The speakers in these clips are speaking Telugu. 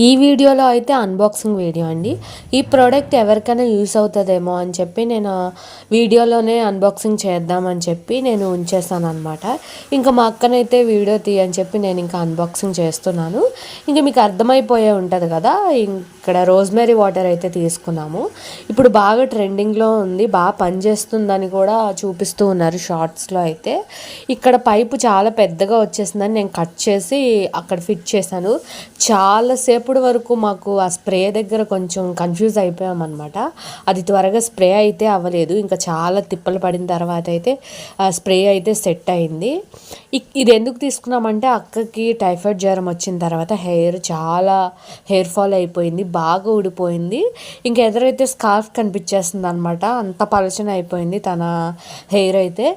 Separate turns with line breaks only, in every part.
ఈ వీడియోలో అయితే అన్బాక్సింగ్ వీడియో అండి. ఈ ప్రోడక్ట్ ఎవరికైనా యూస్ అవుతుందేమో అని చెప్పి నేను వీడియోలోనే అన్బాక్సింగ్ చేద్దామని చెప్పి నేను ఉంచేసాను అనమాట. ఇంకా మా అక్కనైతే వీడియో తీయని చెప్పి నేను ఇంకా అన్బాక్సింగ్ చేస్తున్నాను. ఇంకా మీకు అర్థమైపోయే ఉంటుంది కదా. ఇక్కడ రోజ్మెరీ వాటర్ అయితే తీసుకున్నాము. ఇప్పుడు బాగా ట్రెండింగ్లో ఉంది, బాగా పనిచేస్తుందని కూడా చూపిస్తూ ఉన్నారు షార్ట్స్లో అయితే. ఇక్కడ పైపు చాలా పెద్దగా వచ్చేసిందని నేను కట్ చేసి అక్కడ ఫిట్ చేశాను. చాలాసేపు వరకు మాకు ఆ స్ప్రే దగ్గర కొంచెం కన్ఫ్యూజ్ అయిపోయామన్నమాట. అది త్వరగా స్ప్రే అయితే అవ్వలేదు. ఇంకా చాలా తిప్పలు పడిన తర్వాత అయితే ఆ స్ప్రే అయితే సెట్ అయింది. ఇది ఎందుకు తీసుకున్నామంటే అక్కకి టైఫాయిడ్ జ్వరం వచ్చిన తర్వాత చాలా హెయిర్ ఫాల్ అయిపోయింది, బాగా ఊడిపోయింది. ఇంకా ఎదురైతే స్కార్ఫ్ కనిపించేస్తుంది అనమాట, అంత పలచన అయిపోయింది తన హెయిర్ అయితే.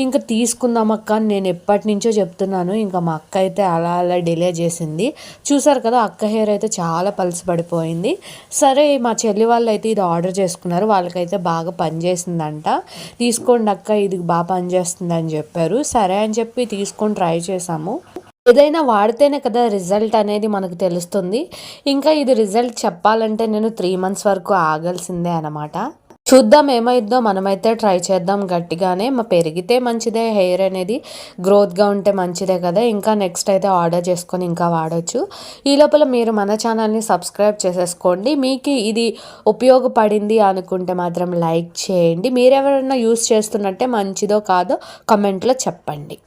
ఇంకా తీసుకుందాం అక్క అని నేను ఎప్పటి నుంచో చెప్తున్నాను. ఇంకా మా అక్క అయితే అలా అలా డిలే చేసింది. చూసారు కదా, అక్క హెయిర్ అయితే చాలా పలచబడిపోయింది. సరే మా చెల్లి వాళ్ళు అయితే ఇది ఆర్డర్ చేసుకున్నారు, వాళ్ళకైతే బాగా పనిచేసిందంట. తీసుకోండి అక్క, ఇది బాగా పనిచేస్తుంది అని చెప్పారు. సరే అని చెప్పి తీసుకొని ట్రై చేసాము. ఏదైనా వాడితేనే కదా రిజల్ట్ అనేది మనకు తెలుస్తుంది. ఇంకా ఇది రిజల్ట్ చెప్పాలంటే నేను 3 months వరకు ఆగాల్సిందే అనమాట. చూద్దాం ఏమైద్దో, మనమైతే ట్రై చేద్దాం గట్టిగానే. పెరిగితే మంచిదే, హెయిర్ అనేది గ్రోత్గా ఉంటే మంచిదే కదా. ఇంకా నెక్స్ట్ అయితే ఆర్డర్ చేసుకొని ఇంకా వాడచ్చు. ఈ లోపల మీరు మన ఛానల్ని సబ్స్క్రైబ్ చేసేసుకోండి. మీకు ఇది ఉపయోగపడింది అనుకుంటే మాత్రం లైక్ చేయండి. మీరెవరైనా యూస్ చేస్తున్నట్టే మంచిదో కాదో కమెంట్లో చెప్పండి.